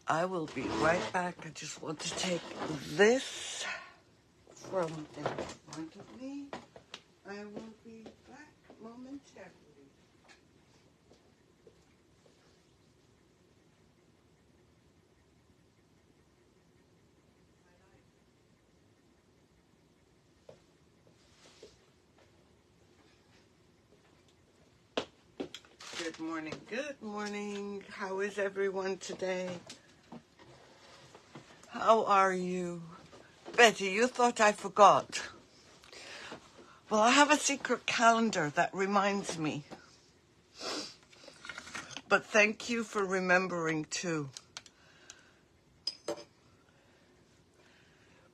I will be right back. I just want to take this from in front of me. I will be back momentarily. Good morning, good morning. How is everyone today? How are you? Betty, you thought I forgot. Well, I have a secret calendar that reminds me. But thank you for remembering too.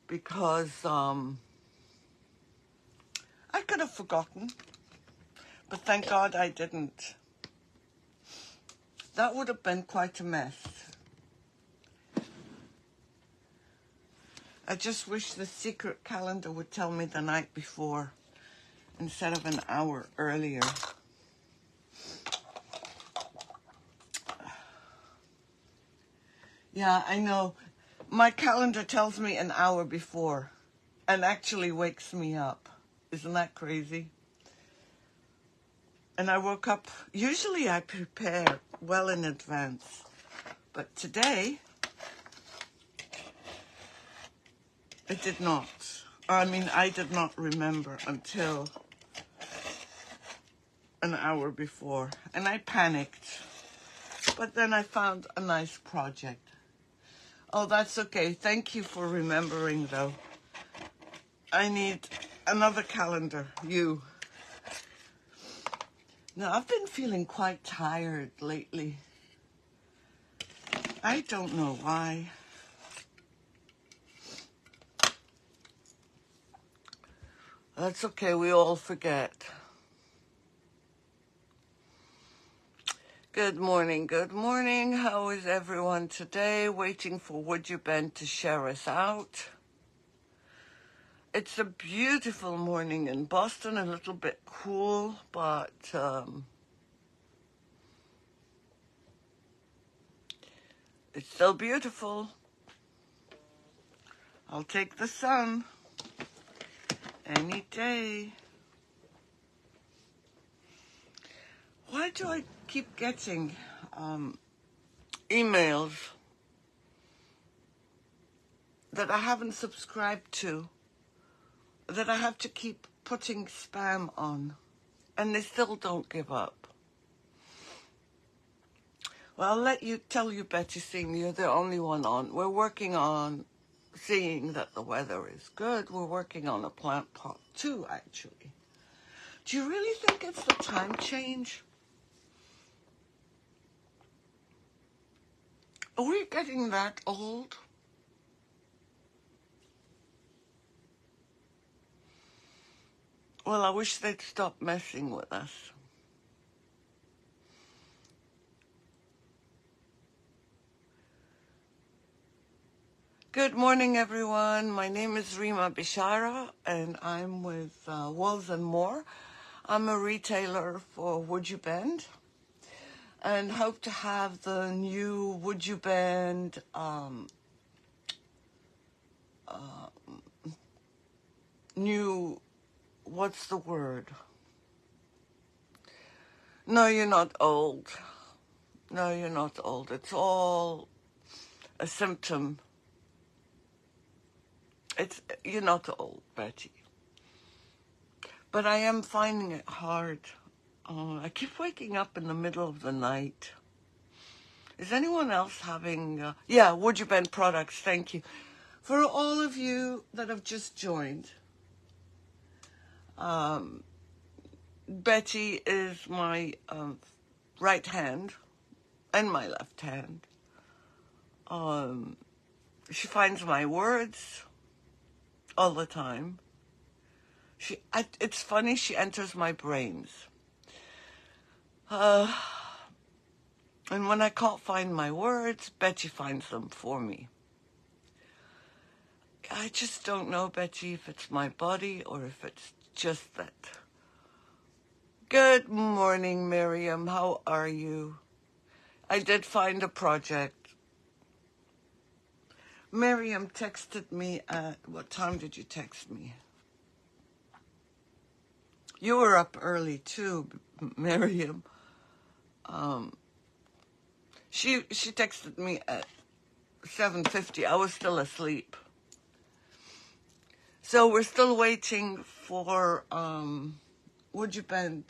Because I could have forgotten. But thank God I didn't. That would have been quite a mess. I just wish the secret calendar would tell me the night before instead of an hour earlier. Yeah, I know. My calendar tells me an hour before and actually wakes me up. Isn't that crazy? And I woke up, usually I prepare well in advance. But today, I did not. I did not remember until an hour before. And I panicked. But then I found a nice project. Oh, that's okay. Thank you for remembering, though. I need another calendar. You. Now, I've been feeling quite tired lately. I don't know why. That's okay. We all forget. Good morning, good morning. How is everyone today? Waiting for WoodUBend to share us out. It's a beautiful morning in Boston, a little bit cool, but it's still beautiful. I'll take the sun any day. Why do I keep getting emails that I haven't subscribed to, that I have to keep putting spam on, and they still don't give up? Well, I'll tell you, Betty, seeing you're the only one on. We're working on seeing that the weather is good. We're working on a plant pot too, actually. Do you really think it's the time change? Are we getting that old? Well, I wish they'd stop messing with us. Good morning, everyone. My name is Rima Bechara, and I'm with Walls and More. I'm a retailer for WoodUBend, and hope to have the new WoodUBend new, what's the word? No, you're not old. No, you're not old. It's all a symptom. You're not old, Betty. But I am finding it hard. I keep waking up in the middle of the night. Is anyone else having... yeah, WoodUBend products, thank you. For all of you that have just joined, Betty is my right hand and my left hand. She finds my words all the time. It's funny, she enters my brains. And when I can't find my words, Betty finds them for me. I just don't know, Betty, if it's my body or if it's just that. Good morning, Miriam. How are you? I did find a project. Miriam texted me at, what time did you text me? You were up early too, Miriam. She texted me at 7:50. I was still asleep. So we're still waiting for WoodUBend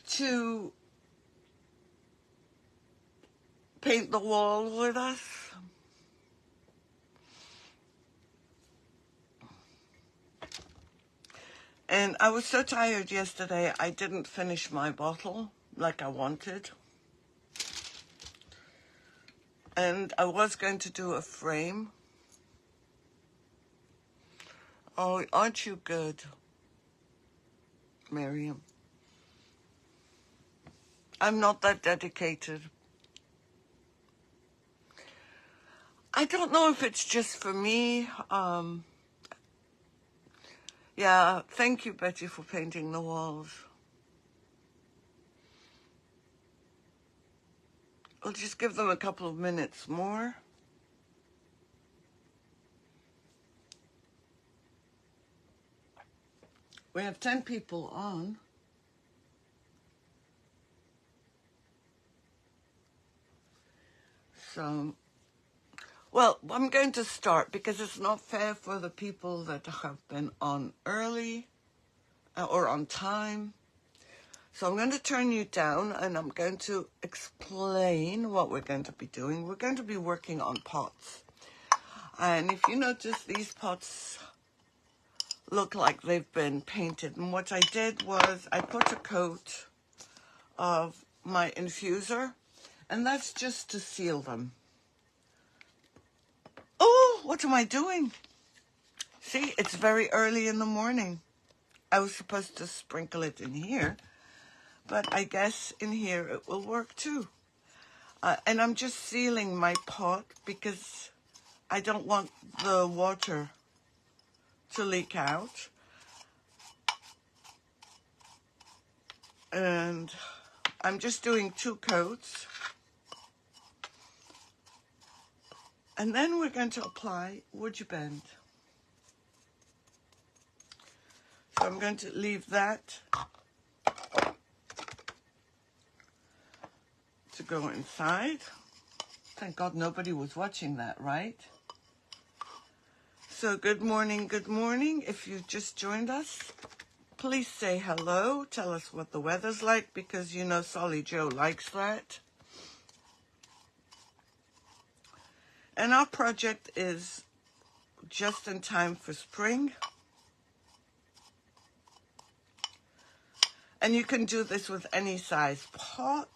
to paint the wall with us. And I was so tired yesterday, I didn't finish my bottle like I wanted. And I was going to do a frame. Oh, aren't you good, Miriam? I'm not that dedicated. I don't know if it's just for me. Yeah, thank you, Betty, for painting the walls. I'll just give them a couple of minutes more. We have 10 people on. So, well, I'm going to start because it's not fair for the people that have been on early or on time. So I'm going to turn you down and I'm going to explain what we're going to be doing. We're going to be working on pots. And if you notice, these pots look like they've been painted. And what I did was I put a coat of my infuser, and that's just to seal them. Oh, what am I doing? See, it's very early in the morning. I was supposed to sprinkle it in here, but I guess in here it will work too. And I'm just sealing my pot because I don't want the water to leak out. And I'm just doing 2 coats. And then we're going to apply WoodUBend. So I'm going to leave that to go inside. Thank God nobody was watching that, right? So good morning, good morning. If you just joined us, please say hello. Tell us what the weather's like because you know Solly Joe likes that. And our project is just in time for spring. And you can do this with any size pot.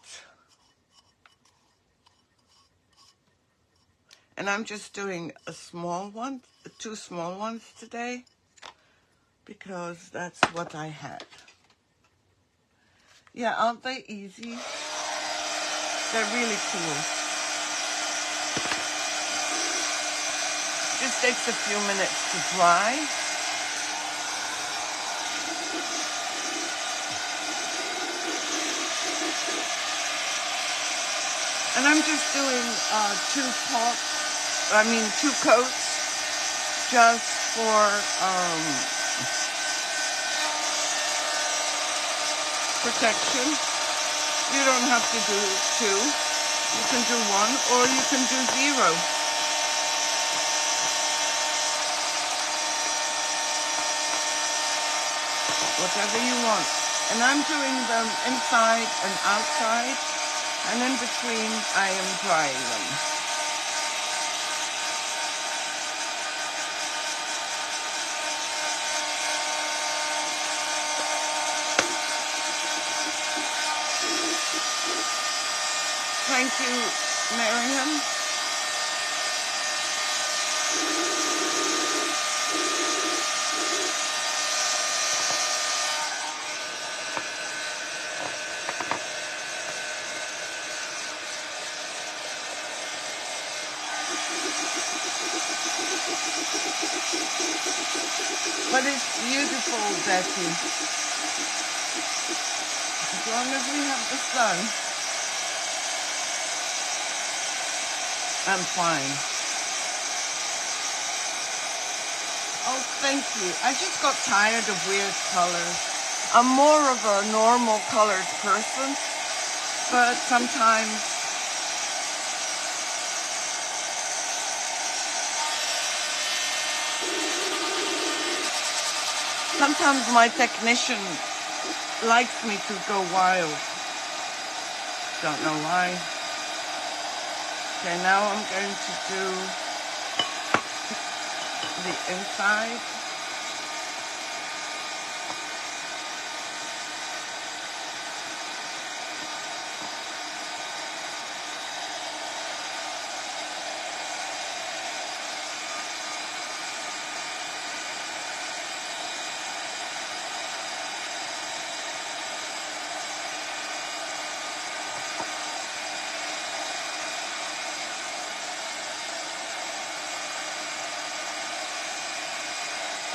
And I'm just doing a small one, 2 small ones today, because that's what I had. Yeah, aren't they easy? They're really cool. Just takes a few minutes to dry. And I'm just doing 2 coats just for protection. You don't have to do 2. You can do 1 or you can do 0. Whatever you want. And I'm doing them inside and outside, and in between I am drying them. Thank you, Miriam. But it's beautiful, Betty. As long as we have the sun. I'm fine. Oh, thank you. I just got tired of weird colors. I'm more of a normal colored person, but sometimes my technician likes me to go wild. Don't know why. Okay, now I'm going to do the inside.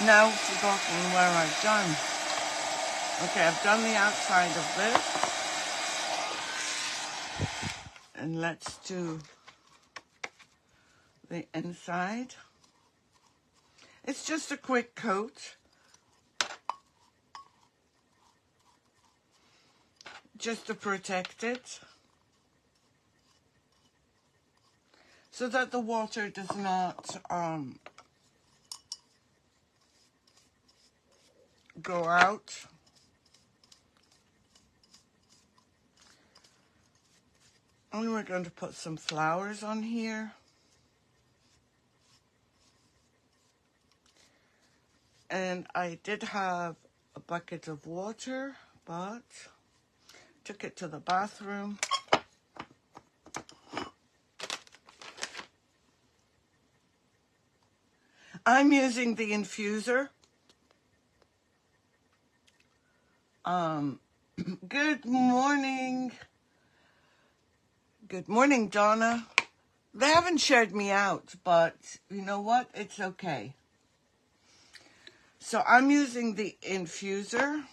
Now forgotten where I've done. Okay, I've done the outside of this. And let's do the inside. It's just a quick coat. Just to protect it. So that the water does not go out. And we're going to put some flowers on here. And I did have a bucket of water, but took it to the bathroom. I'm using the infuser. Good morning. Good morning, Donna. They haven't shared me out, but you know what? It's okay. So I'm using the infuser.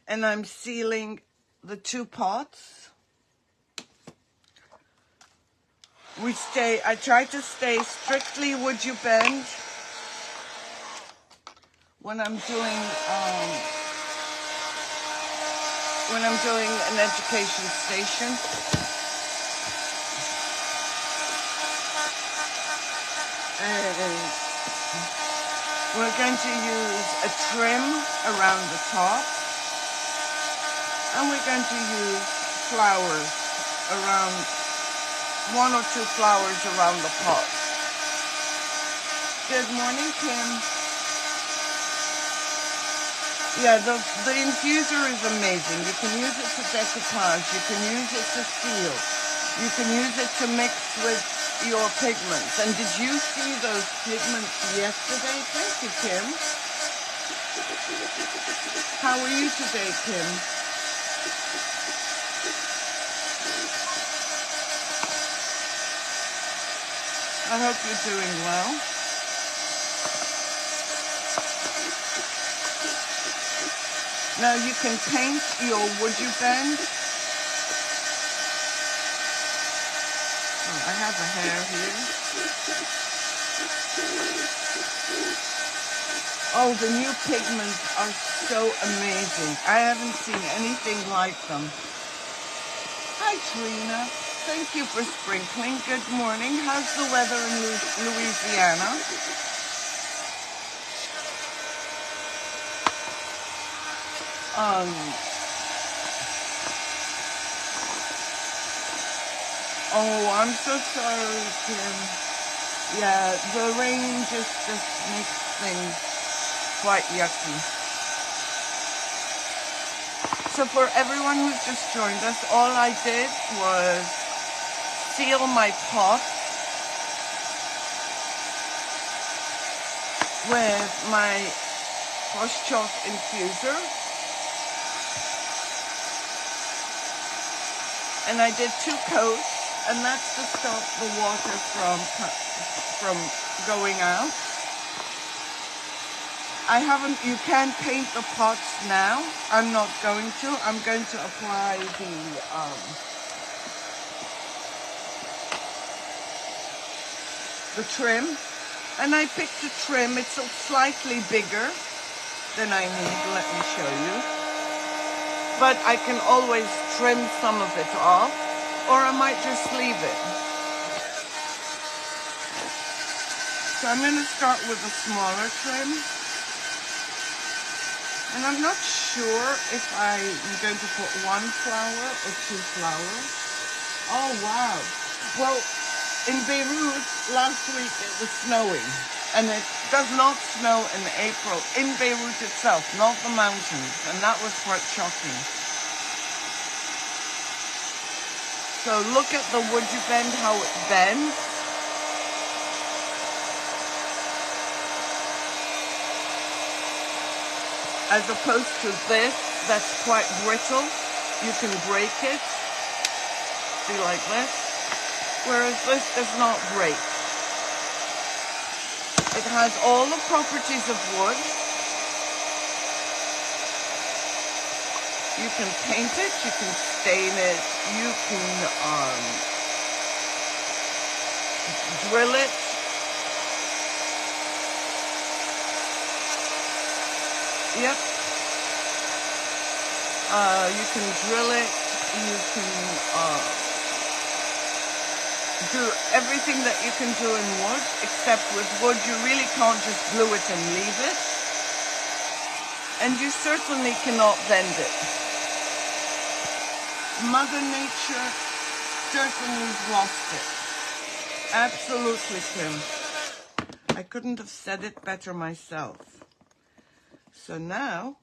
And I'm sealing the 2 pots. I try to stay strictly WoodUBend when I'm doing an education station. And we're going to use a trim around the top. And we're going to use flowers around, 1 or 2 flowers around the pot. Good morning, Kim. Yeah, the infuser is amazing. You can use it for decoupage. You can use it to seal. You can use it to mix with your pigments. And did you see those pigments yesterday? Thank you, Kim. How are you today, Kim? I hope you're doing well. Now you can paint your WoodUBend. Oh, I have a hair here. Oh, the new pigments are so amazing. I haven't seen anything like them. Hi, Trina. Thank you for sprinkling. Good morning. How's the weather in Louisiana? Oh, I'm so sorry, Kim. Yeah, the rain just makes things quite yucky. So for everyone who's just joined us, all I did was seal my pot with my brush chalk infuser. And I did 2 coats, and that's to stop the water from going out. I haven't, you can't paint the pots now. I'm not going to. I'm going to apply the trim. And I picked a trim. It's slightly bigger than I need. Let me show you. But I can always trim some of it off, or I might just leave it. So I'm going to start with a smaller trim. And I'm not sure if I'm going to put 1 flower or 2 flowers. Oh, wow. Well, in Beirut, last week it was snowing. And it does not snow in April in Beirut itself, not the mountains. And that was quite shocking. So look at the WoodUBend, how it bends. As opposed to this, that's quite brittle. You can break it. See, like this. Whereas this does not break. It has all the properties of wood. You can paint it, you can stain it, you can drill it. Yep. You can drill it, you can do everything that you can do in wood, except with wood you really can't just glue it and leave it. And you certainly cannot bend it. Mother Nature certainly lost it. Absolutely, Kim. I couldn't have said it better myself. So now,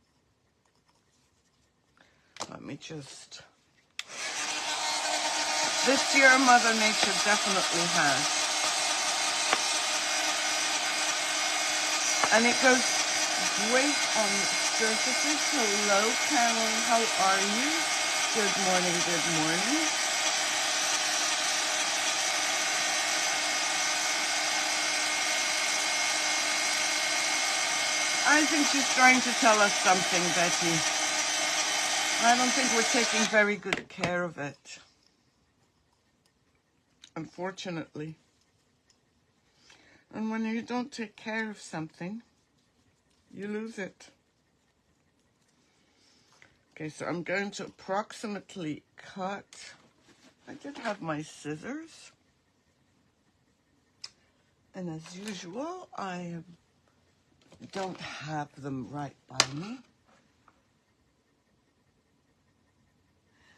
let me just... This year, Mother Nature definitely has. And it goes great on surfaces. Hello, Carol. How are you? Good morning, good morning. I think she's trying to tell us something, Betty. I don't think we're taking very good care of it. Unfortunately. And when you don't take care of something, you lose it. Okay, so I'm going to approximately cut. I did have my scissors. And as usual, I don't have them right by me.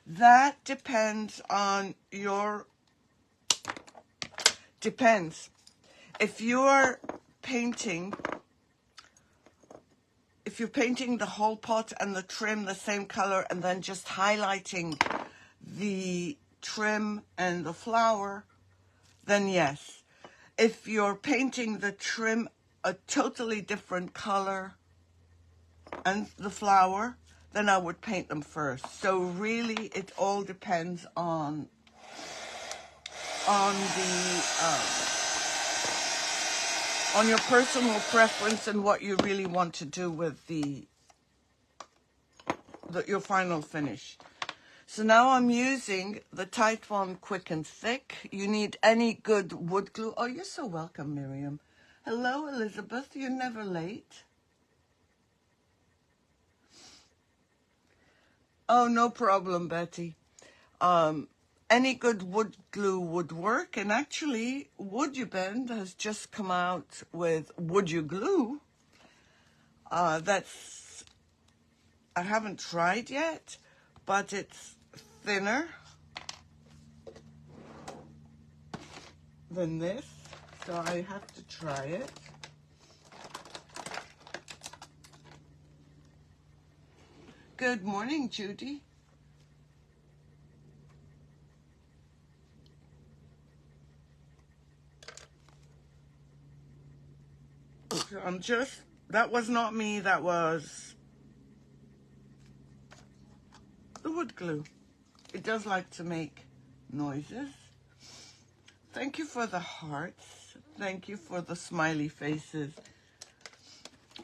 That depends on your... Depends. If you're painting... If you're painting the whole pot and the trim the same color and then just highlighting the trim and the flower, then yes. If you're painting the trim a totally different color and the flower, then I would paint them first. So really it all depends on your personal preference and what you really want to do with your final finish. So now I'm using the Tight One Quick and Thick. You need any good wood glue. Oh, you're so welcome, Miriam. Hello, Elizabeth. You're never late. Oh, no problem, Betty. Any good wood glue would work. And actually, WoodUBend has just come out with WoodUGlue. I haven't tried yet, but it's thinner than this, so I have to try it. Good morning, Judy. So that was not me, that was the wood glue. It does like to make noises. Thank you for the hearts. Thank you for the smiley faces.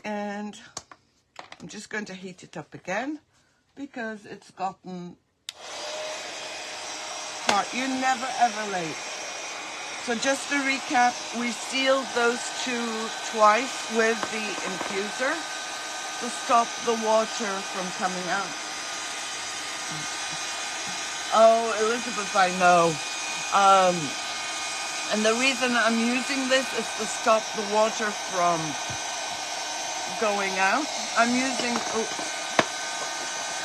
And I'm just going to heat it up again because it's gotten hot. You're never ever late. So just to recap, we sealed those two twice with the infuser to stop the water from coming out. Oh, Elizabeth, I know. And the reason I'm using this is to stop the water from going out. I'm using, oh,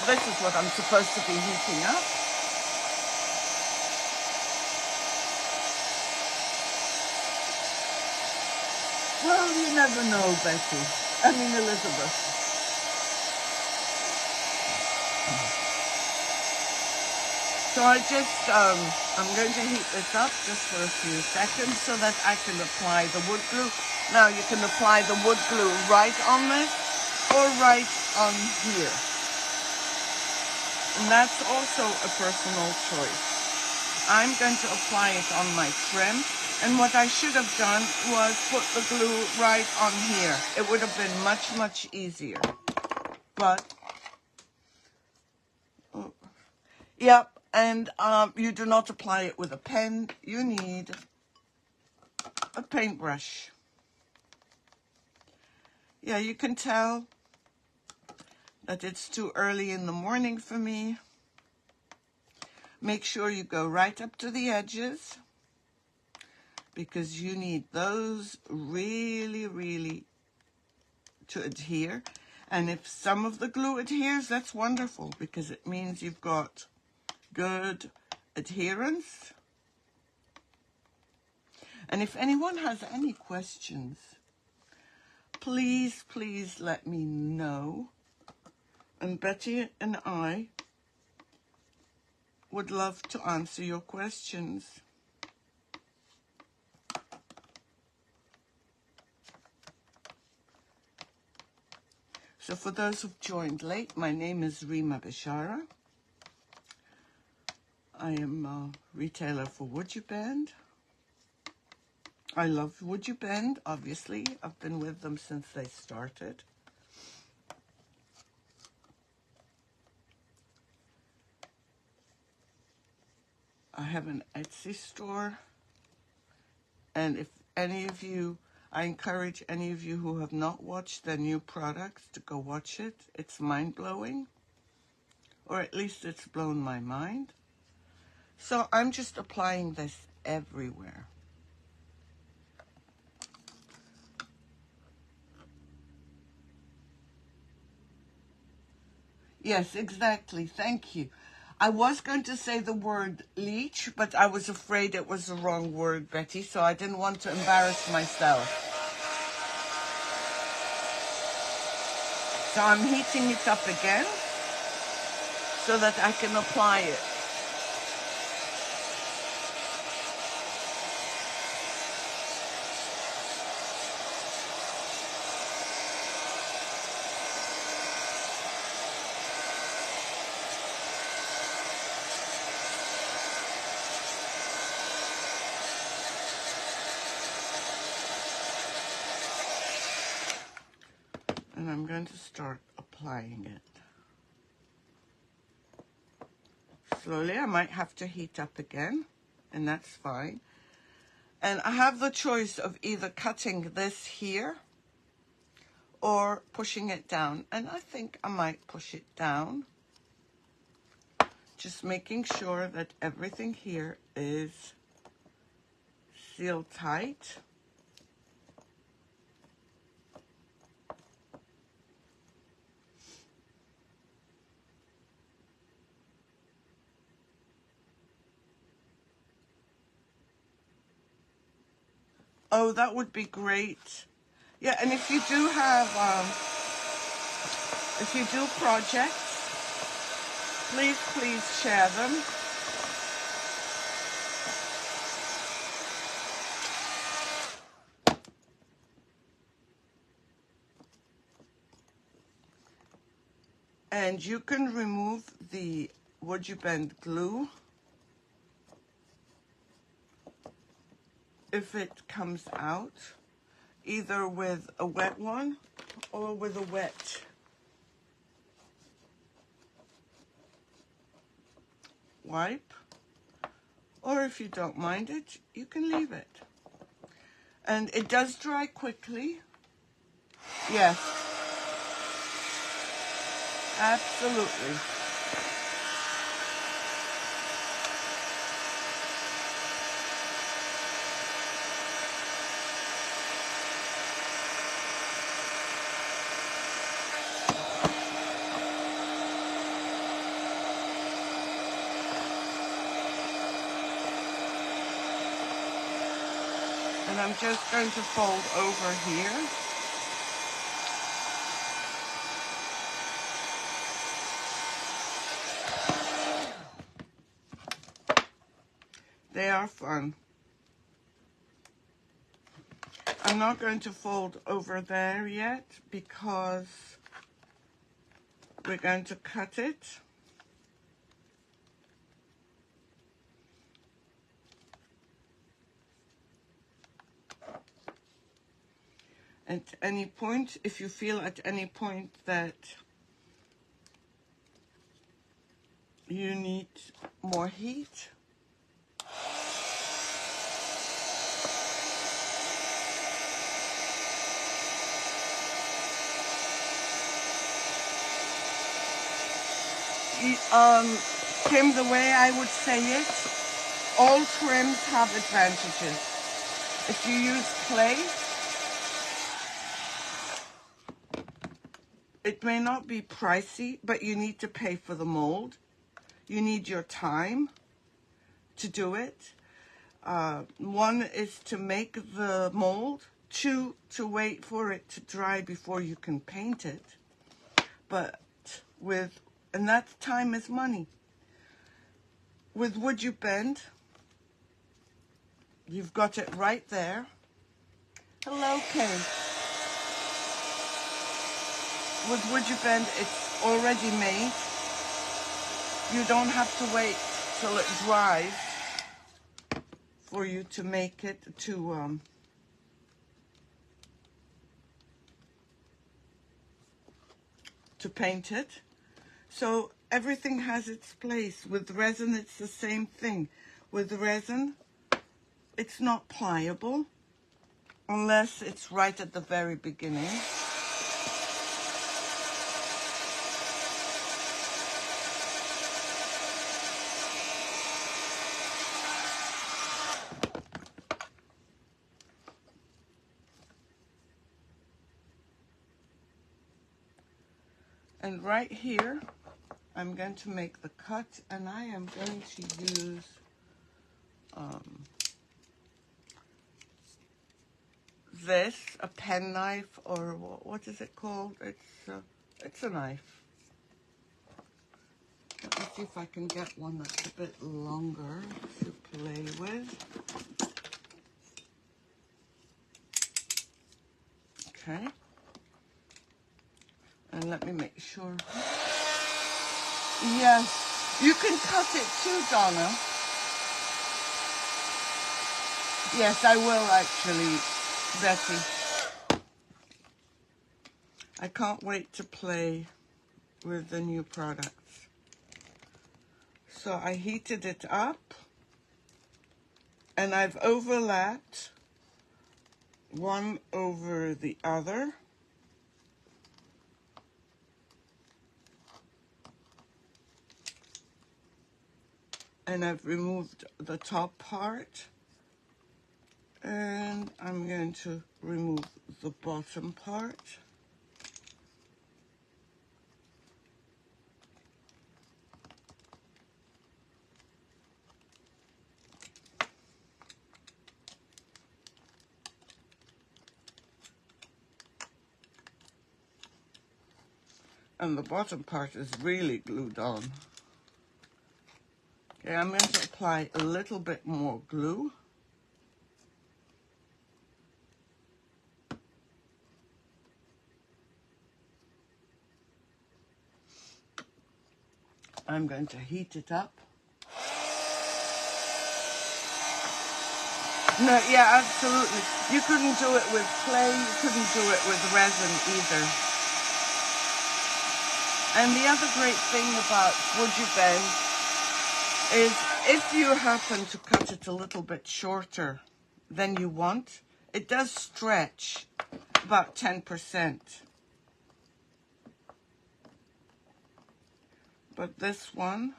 this is what I'm supposed to be heating up. Well, you never know, Betty. I mean, Elizabeth. So I'm going to heat this up just for a few seconds so that I can apply the wood glue. Now you can apply the wood glue right on this or right on here. And that's also a personal choice. I'm going to apply it on my trim. And what I should have done was put the glue right on here. It would have been much, much easier. But, yep. And you do not apply it with a pen. You need a paintbrush. Yeah, you can tell that it's too early in the morning for me. Make sure you go right up to the edges because you need those really, really to adhere. And if some of the glue adheres, that's wonderful because it means you've got good adherence. And if anyone has any questions, please, please let me know. And Betty and I would love to answer your questions. So for those who've joined late, my name is Rima Bechara. I am a retailer for WoodUBend. I love WoodUBend, obviously. I've been with them since they started. I have an Etsy store. And if any of you, I encourage any of you who have not watched their new products to go watch it. It's mind-blowing. Or at least it's blown my mind. So I'm just applying this everywhere. Yes, exactly. Thank you. I was going to say the word leech, but I was afraid it was the wrong word, Betty, so I didn't want to embarrass myself. So I'm heating it up again so that I can apply it. And I'm going to start applying it. Slowly, I might have to heat up again, and that's fine. And I have the choice of either cutting this here or pushing it down. And I think I might push it down. Just making sure that everything here is sealed tight. Oh, that would be great. Yeah, and if you do have, if you do projects, please, please share them. And you can remove the WoodUBend glue if it comes out. either with a wet one or with a wet wipe. Or if you don't mind it, you can leave it. And it does dry quickly. Yes, absolutely. And I'm just going to fold over here. They are fun. I'm not going to fold over there yet because we're going to cut it. At any point, if you feel at any point that you need more heat, Kim, the way I would say it, all trims have advantages. If you use clay, it may not be pricey, but you need to pay for the mold. You need your time to do it. One is to make the mold, two, to wait for it to dry before you can paint it. And that time is money. With WoodUBend, you've got it right there. Hello, Kay. With WoodUBend, it's already made. You don't have to wait till it dries for you to make it, to paint it. So everything has its place. With resin, it's the same thing. With resin, it's not pliable unless it's right at the very beginning. And right here, I'm going to make the cut, and I am going to use this, a pen knife, or what is it called? It's a knife. Let me see if I can get one that's a bit longer to play with. Okay. And let me make sure. Yes, you can cut it too, Donna. Yes, I will actually, Betty. I can't wait to play with the new products. So I heated it up, and I've overlapped one over the other. And I've removed the top part, and I'm going to remove the bottom part. And the bottom part is really glued on. Okay, I'm going to apply a little bit more glue. I'm going to heat it up. No, yeah, absolutely. You couldn't do it with clay, you couldn't do it with resin either. And the other great thing about WoodUBend is if you happen to cut it a little bit shorter than you want, it does stretch about 10%. But this one,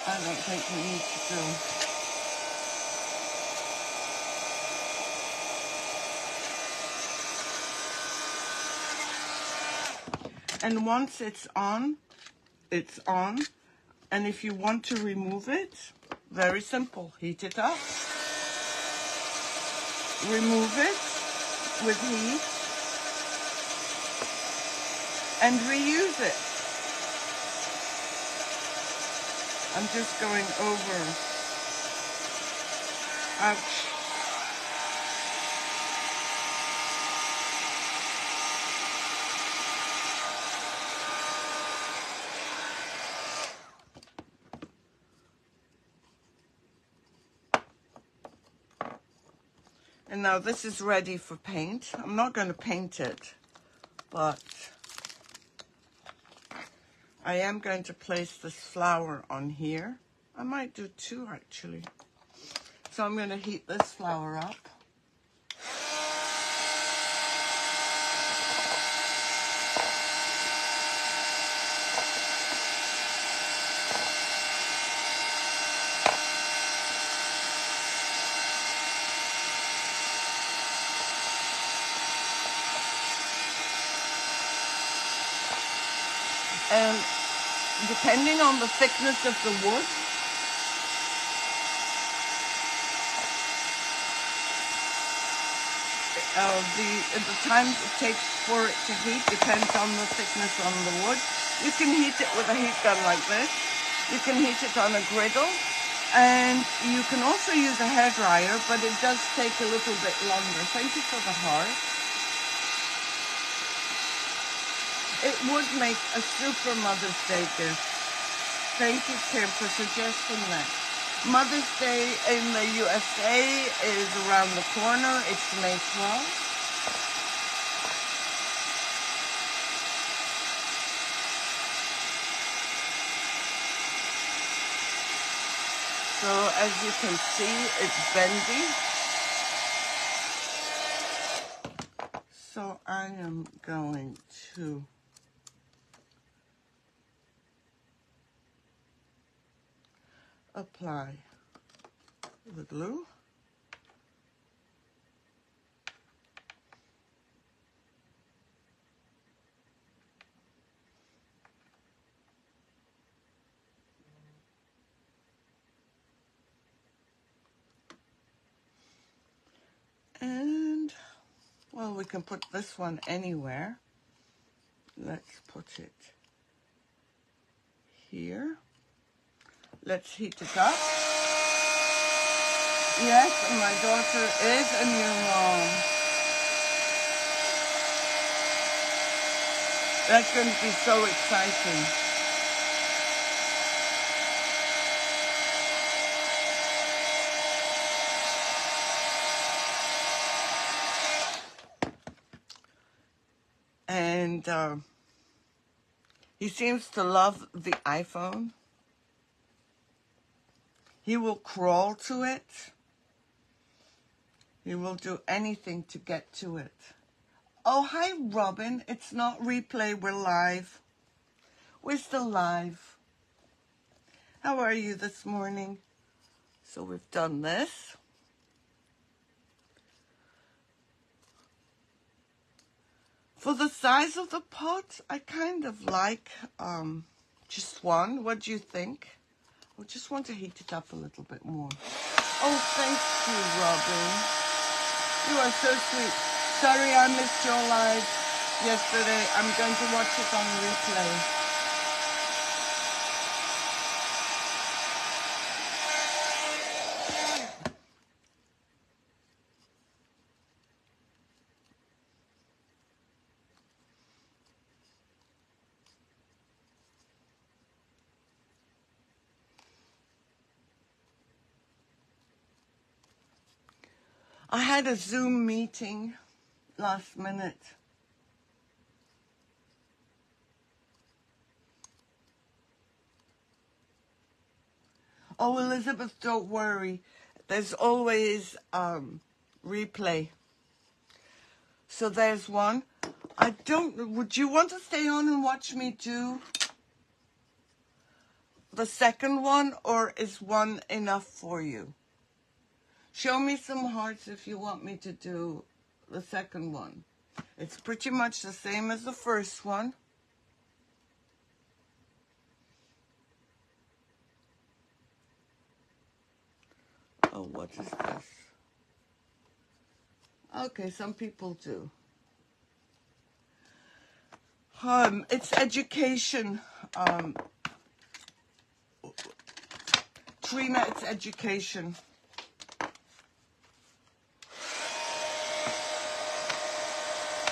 I don't think we need to do. And once it's on, it's on. And if you want to remove it, very simple. Heat it up. Remove it with heat. And reuse it. I'm just going over. Ouch. And now this is ready for paint. I'm not going to paint it, but I am going to place this flower on here. I might do two actually. So I'm going to heat this flower up. And depending on the thickness of the wood, the time it takes for it to heat depends on the thickness on the wood. You can heat it with a heat gun like this. You can heat it on a griddle. And you can also use a hairdryer, but it does take a little bit longer. Thank you for the heart. It would make a super Mother's Day gift. Thank you, Kim, for suggesting that. Mother's Day in the USA is around the corner. It's May 12th. So as you can see, it's bendy. So I am going to apply the glue. And, well, we can put this one anywhere. Let's put it here. Let's heat it up. Yes, and my daughter is a new mom. That's going to be so exciting. And he seems to love the iPhone. He will crawl to it. He will do anything to get to it. Oh, hi, Robin. It's not replay. We're live. We're still live. How are you this morning? So we've done this. For the size of the pot, I kind of like just one. What do you think? I just want to heat it up a little bit more. Oh, thank you, Robin. You are so sweet. Sorry I missed your live yesterday. I'm going to watch it on replay. I had a Zoom meeting last minute. Oh, Elizabeth, don't worry. There's always replay. So there's one. Would you want to stay on and watch me do the second one, or is one enough for you? Show me some hearts if you want me to do the second one. It's pretty much the same as the first one. Oh, what is this? Okay, some people do. It's education. Trina, it's education.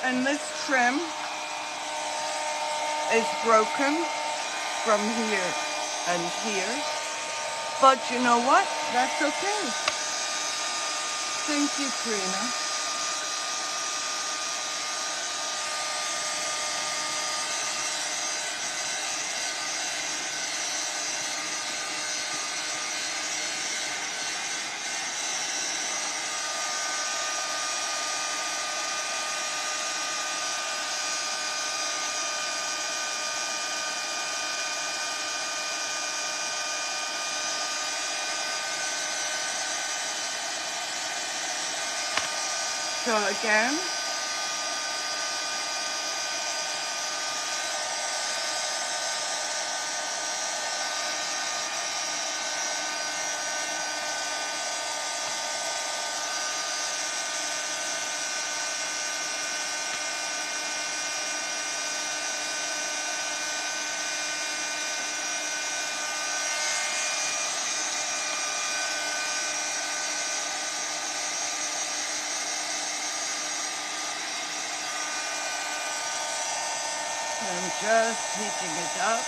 And this trim is broken from here and here. But you know what? That's okay. Thank you, Trina. So again, I'm just heating it up.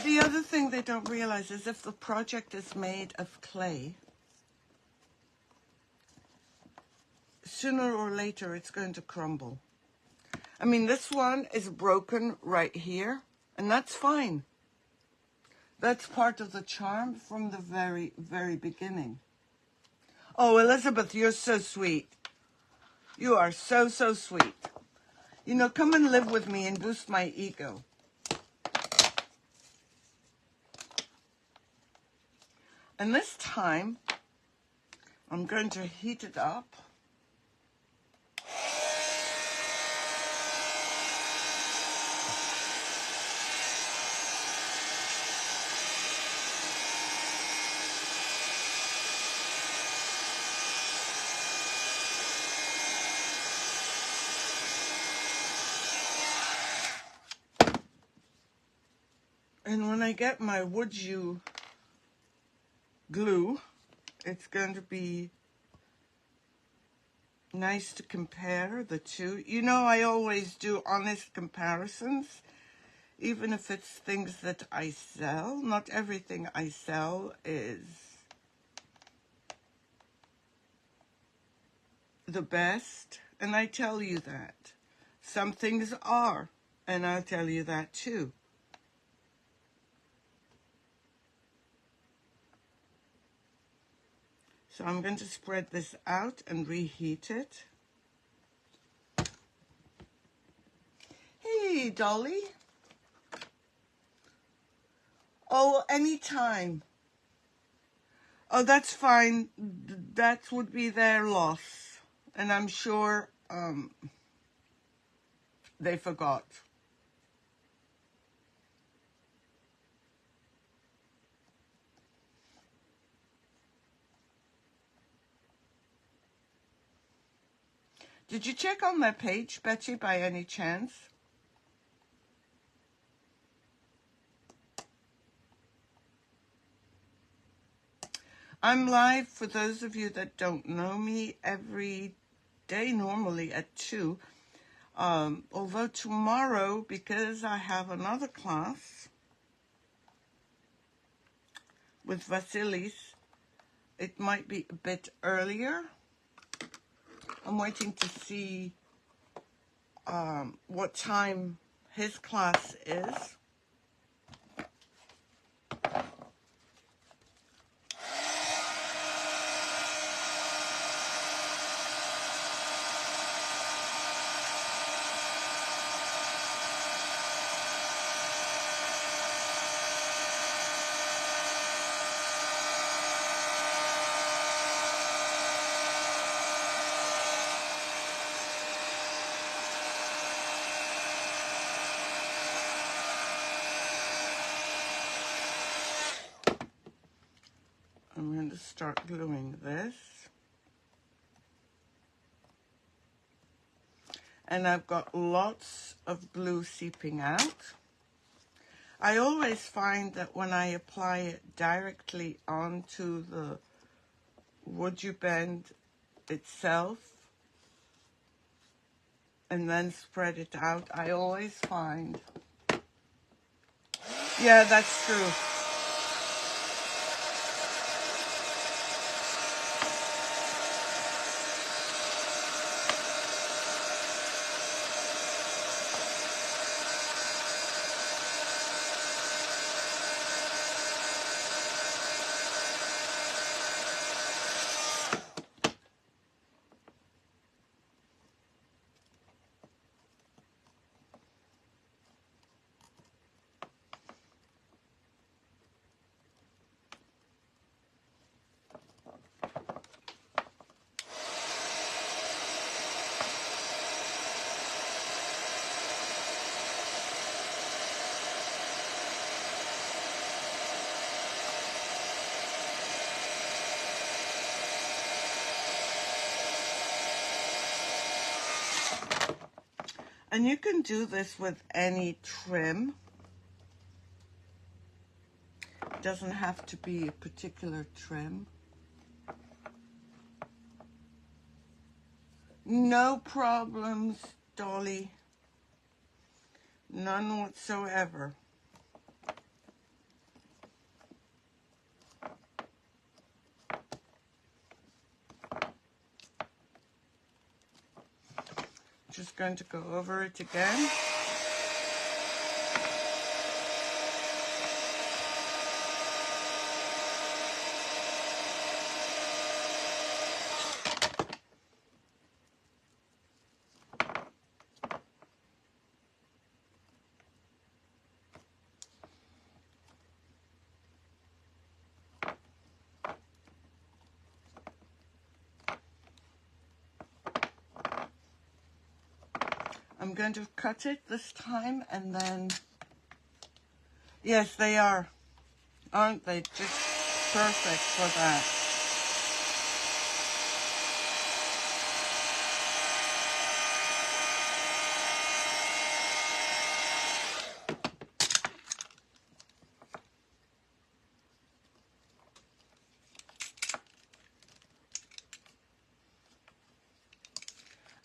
The other thing they don't realize is if the project is made of clay, sooner or later it's going to crumble. I mean, this one is broken right here, and that's fine. That's part of the charm from the very, very beginning. Oh, Elizabeth, you're so sweet. You are so, so sweet. You know, come and live with me and boost my ego. And this time, I'm going to heat it up. And when I get my WoodUBend glue, it's going to be nice to compare the two. You know, I always do honest comparisons, even if it's things that I sell. Not everything I sell is the best, and I tell you that. Some things are, and I'll tell you that too. So I'm going to spread this out and reheat it. Hey, Dolly. Oh, anytime. Oh, that's fine. That would be their loss. And I'm sure they forgot. Did you check on their page, Betsy, by any chance? I'm live, for those of you that don't know me, every day normally at 2. Although tomorrow, because I have another class with Vasilis, it might be a bit earlier. I'm waiting to see what time his class is. I'm going to start gluing this. And I've got lots of glue seeping out. I always find that when I apply it directly onto the WoodUBend itself and then spread it out, I always find, yeah, that's true. And you can do this with any trim. It doesn't have to be a particular trim. No problems, Dolly. None whatsoever. Just going to go over it again. I'm going to cut it this time and then, yes, they are, aren't they? Just perfect for that.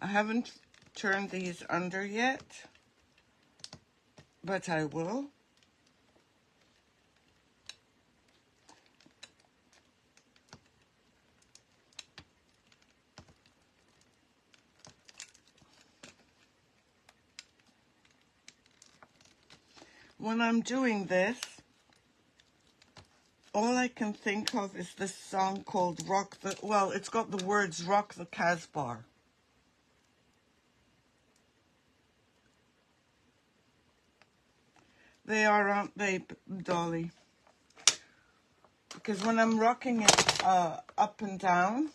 I haven't turned these under yet, but I will. When I'm doing this, all I can think of is this song called Rock the, well, it's got the words Rock the Casbah. They are, aren't they, Dolly? Because when I'm rocking it up and down,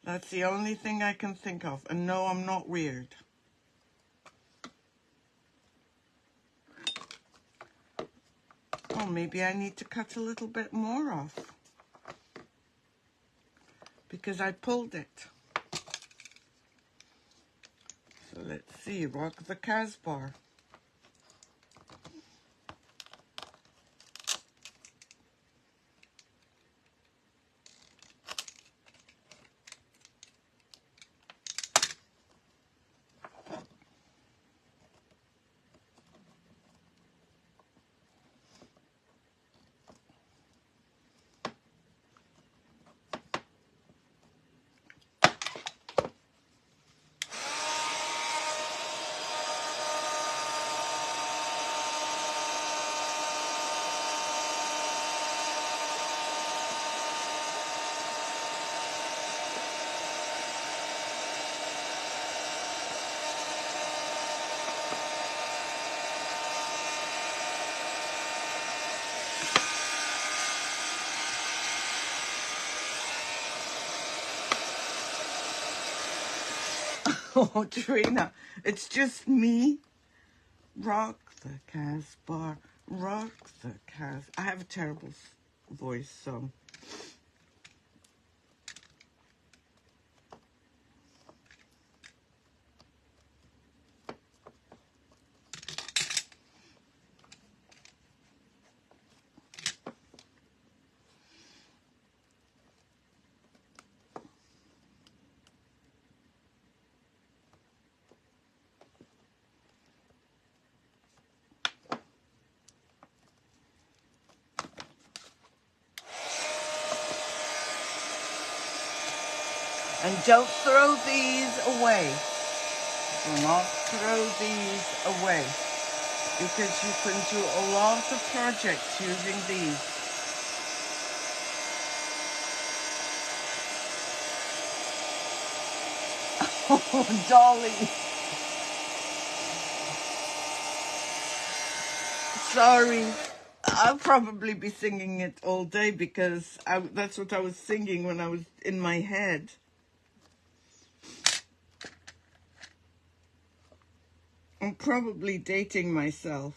that's the only thing I can think of. And no, I'm not weird. Oh, maybe I need to cut a little bit more off, because I pulled it. So let's see, Rock the Casbah. Oh, Trina, it's just me. Rock the Casbah, rock the Cas. I have a terrible voice, so. And don't throw these away. Do not throw these away, because you can do a lot of projects using these. Oh, Dolly. Sorry. I'll probably be singing it all day because that's what I was singing when I was in my head. I'm probably dating myself.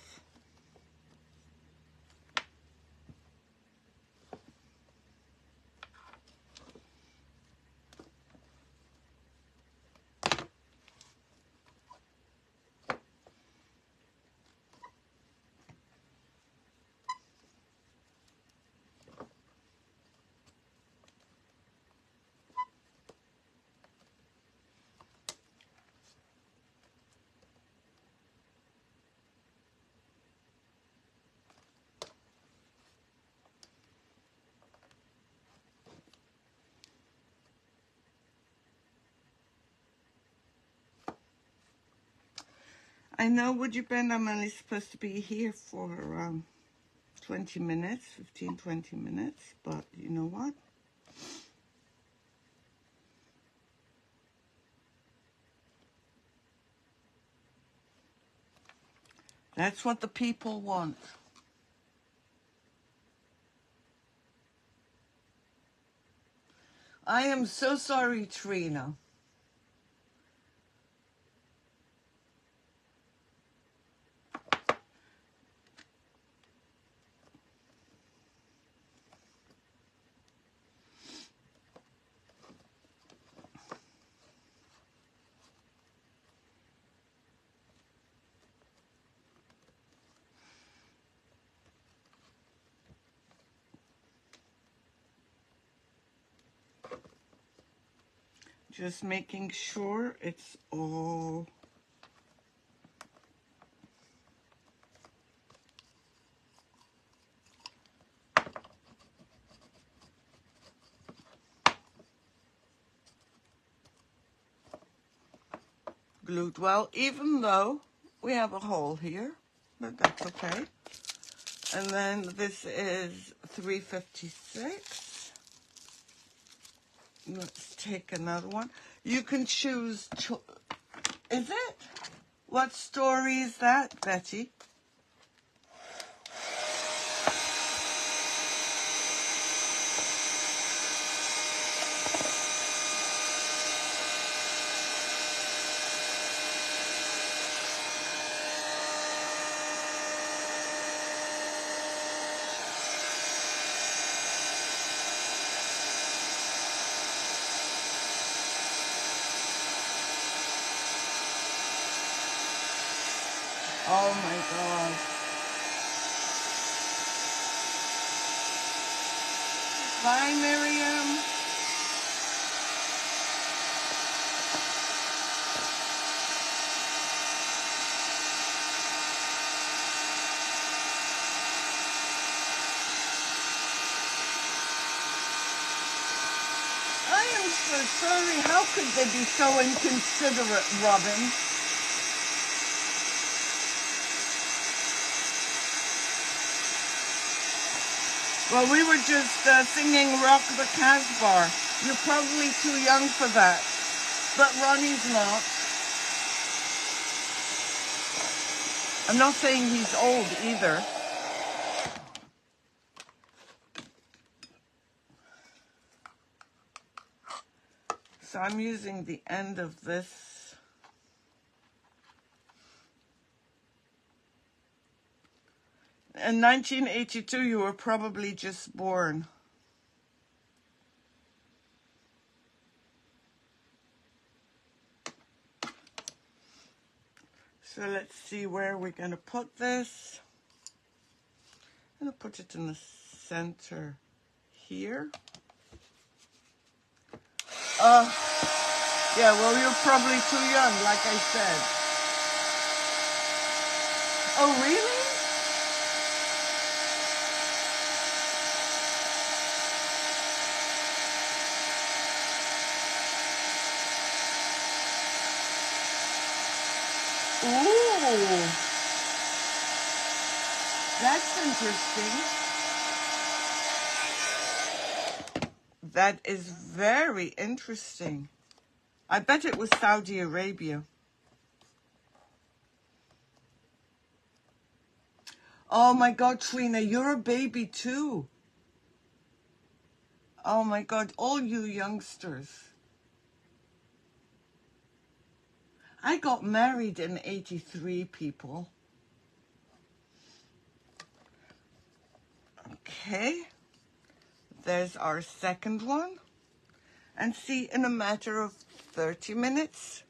I know, WoodUBend, I'm only supposed to be here for 20 minutes, 15, 20 minutes, but you know what? That's what the people want. I am so sorry, Trina. Just making sure it's all glued well, even though we have a hole here, but that's okay. And then this is 356. Let's take another one. You can choose, is it? What story is that, Betty? Oh my God. Bye, Miriam. I am so sorry. How could they be so inconsiderate, Robin? Well, we were just singing Rock the Casbah. You're probably too young for that. But Ronnie's not. I'm not saying he's old either. So I'm using the end of this In 1982, you were probably just born. So let's see where we're going to put this. I'm going to put it in the center here. Yeah, well, you're probably too young, like I said. Oh, really? Ooh, that's interesting. That is very interesting. I bet it was Saudi Arabia. Oh my God, Trina, you're a baby too. Oh my God, all you youngsters. I got married in 83, people. Okay, there's our second one. And see, in a matter of 30 minutes,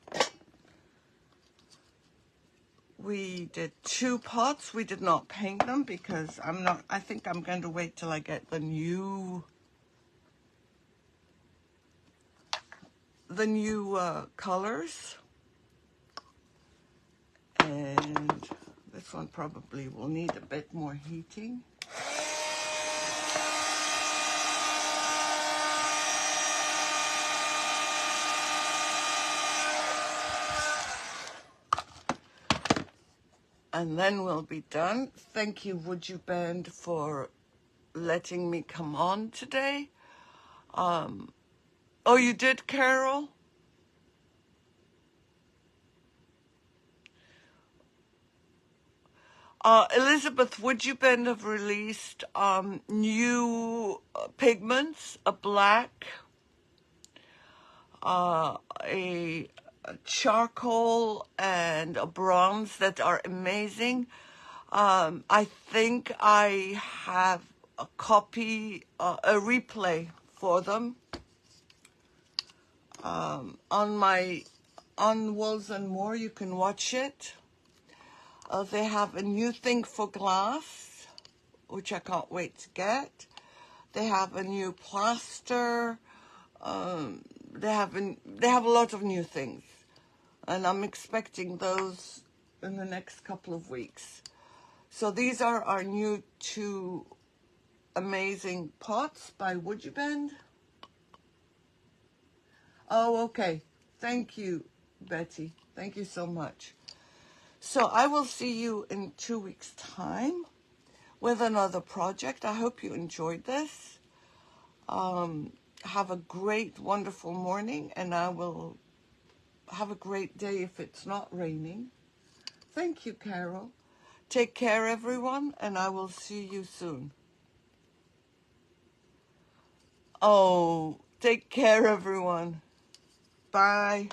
we did 2 pots. We did not paint them because I think I'm going to wait till I get the new colors. And this one probably will need a bit more heating. And then we'll be done. Thank you, WoodUBend, for letting me come on today. Oh, you did, Carol? Elizabeth, WoodUBend have released new pigments, a black, a charcoal, and a bronze that are amazing. I think I have a copy, a replay for them on Walls and More. You can watch it. They have a new thing for glass, which I can't wait to get. They have a new plaster. They have a lot of new things, and I'm expecting those in the next couple of weeks. So these are our new 2 amazing pots by WoodUBend. Oh, okay. Thank you, Betty. Thank you so much. So I will see you in 2 weeks' time with another project. I hope you enjoyed this. Have a great, wonderful morning, and I will have a great day if it's not raining. Thank you, Carol. Take care, everyone, and I will see you soon. Oh, take care, everyone. Bye.